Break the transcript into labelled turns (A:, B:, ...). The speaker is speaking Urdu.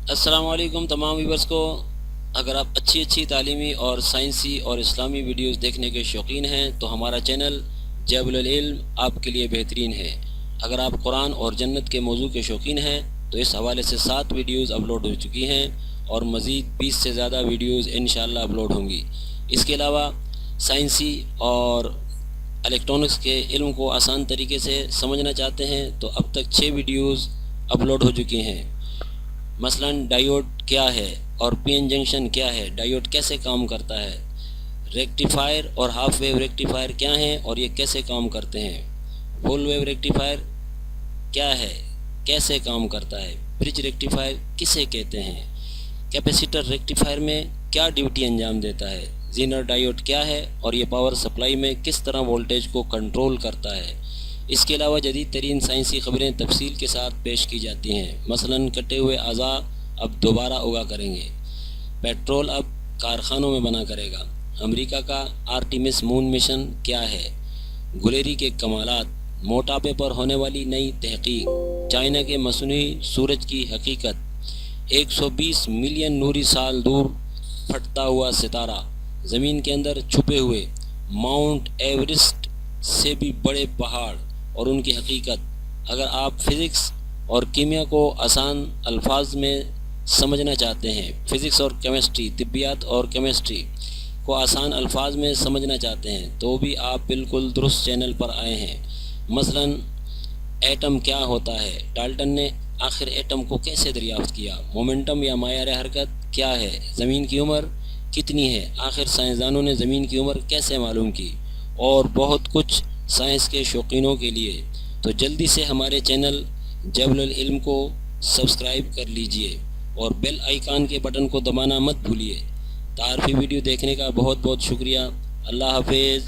A: السلام علیکم تمام ویورز کو۔ اگر آپ اچھی تعلیمی اور سائنسی اور اسلامی ویڈیوز دیکھنے کے شوقین ہیں تو ہمارا چینل جبل العلم آپ کے لیے بہترین ہے۔ اگر آپ قرآن اور جنت کے موضوع کے شوقین ہیں تو اس حوالے سے 7 ویڈیوز اپلوڈ ہو چکی ہیں اور مزید 20 سے زیادہ ویڈیوز انشاءاللہ اپلوڈ ہوں گی۔ اس کے علاوہ سائنسی اور الیکٹرانکس کے علم کو آسان طریقے سے سمجھنا چاہتے ہیں تو اب تک 6 ویڈیوز اپلوڈ ہو چکی ہیں۔ مثلا ڈائیوڈ کیا ہے اور پی این جنکشن کیا ہے، ڈائیوڈ کیسے کام کرتا ہے، ریکٹیفائر اور ہاف ویو ریکٹیفائر کیا ہیں اور یہ کیسے کام کرتے ہیں، فل ویو ریکٹیفائر کیا ہے، کیسے کام کرتا ہے، برج ریکٹیفائر کسے کہتے ہیں، کیپیسیٹر ریکٹیفائر میں کیا ڈیوٹی انجام دیتا ہے، زینر ڈائیوڈ کیا ہے اور یہ پاور سپلائی میں کس طرح وولٹیج کو کنٹرول کرتا ہے۔ اس کے علاوہ جدید ترین سائنسی خبریں تفصیل کے ساتھ پیش کی جاتی ہیں۔ مثلا کٹے ہوئے اعضاء اب دوبارہ اگا کریں گے، پیٹرول اب کارخانوں میں بنا کرے گا، امریکہ کا آرٹیمس مون مشن کیا ہے، گلیری کے کمالات، موٹاپے پر ہونے والی نئی تحقیق، چائنا کے مصنوعی سورج کی حقیقت، 120 ملین نوری سال دور پھٹتا ہوا ستارہ، زمین کے اندر چھپے ہوئے ماؤنٹ ایورسٹ سے بھی بڑے پہاڑ اور ان کی حقیقت۔ اگر آپ فزکس اور کیمیا کو آسان الفاظ میں سمجھنا چاہتے ہیں، فزکس اور کیمسٹری، طبیات اور کیمسٹری کو آسان الفاظ میں سمجھنا چاہتے ہیں تو بھی آپ بالکل درست چینل پر آئے ہیں۔ مثلا ایٹم کیا ہوتا ہے، ڈالٹن نے آخر ایٹم کو کیسے دریافت کیا، مومنٹم یا معیار حرکت کیا ہے، زمین کی عمر کتنی ہے، آخر سائنسدانوں نے زمین کی عمر کیسے معلوم کی، اور بہت کچھ سائنس کے شوقینوں کے لیے۔ تو جلدی سے ہمارے چینل جبل العلم کو سبسکرائب کر لیجئے اور بیل آئیکن کے بٹن کو دبانا مت بھولیے۔ تعارفی ویڈیو دیکھنے کا بہت بہت شکریہ۔ اللہ حافظ۔